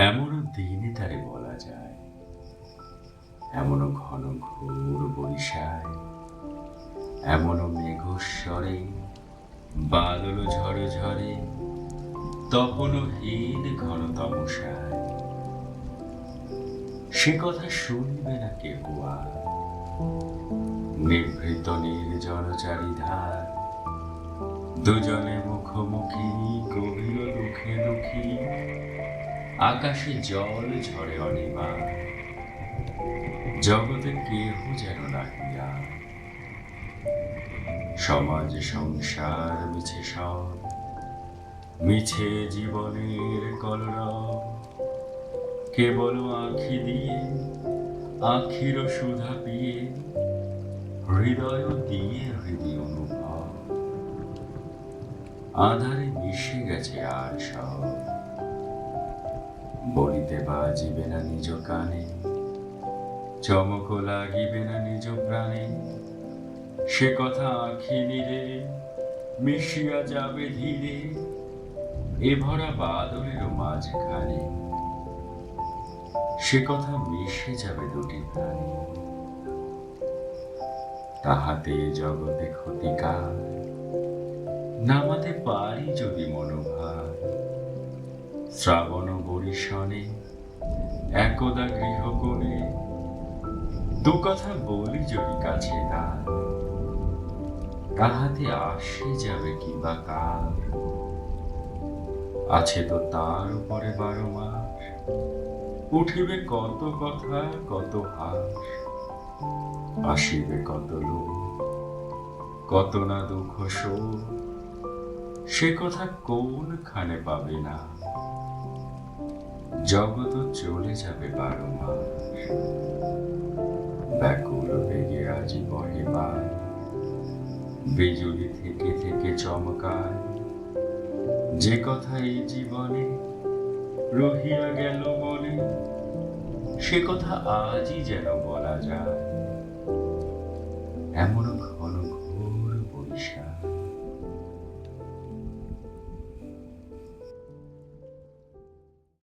এমনও দিনে তারে বলা যায়, এমনও ঘন ঘোর বরিশায়, এমনও মেঘস্বরে বাদল ঝরে ঝরে, তপনও হীন ঘন তমসায়। সে কথা শুনবে না কেহ আর, নিভৃত নির্জন চারিধার, দুজনে মুখোমুখি গভীর দুঃখে দুঃখী, আকাশে জল ঝরে অনিবার, জগতে কেহ যেন নাহিয়া। সমাজ সংসার মিছে সব, মিছে জীবনের কলরব, কেবল আঁখি দিয়ে আখির সুধা পিয়ে, হৃদয় দিয়ে হৃদয় অনুভব, আধারে মিশে গেছে আর সব। বলিতে বাজিবে না নিজ কানে, চমক লাগিবে না নিজ প্রাণে, সে কথা আঁখি নীরে মিশিয়া যাবে ধীরে, এ ভরা বাদলের মাঝখানে, সে কথা মিশে যাবে দুটি প্রাণে। তাহাতে জগতে ক্ষতিকার, নামাতে পারি যদি মনোভার, শ্রাবণ বরিশনে একদা গৃহকোণে, দু কথা বলি যদি কাছে তার, তাহাতে আসে যাবে কিবা কাল। আছে তো তার উপরে 12 মাস, উঠিবে কত কথা কত হাস, আসিবে কত লোক, কত না দুঃখ শোক, সে কথা কোনখানে পাবে না। জগৎ চলে যাবে 12 মাস, ব্যাকুল বেগে আজি বহে বায়, বিজুলি থেকে থেকে চমকায়, যে কথা এই জীবনে রহিয়া গেল মনে, সে কথা আজই যেন বলা যায়। এমনও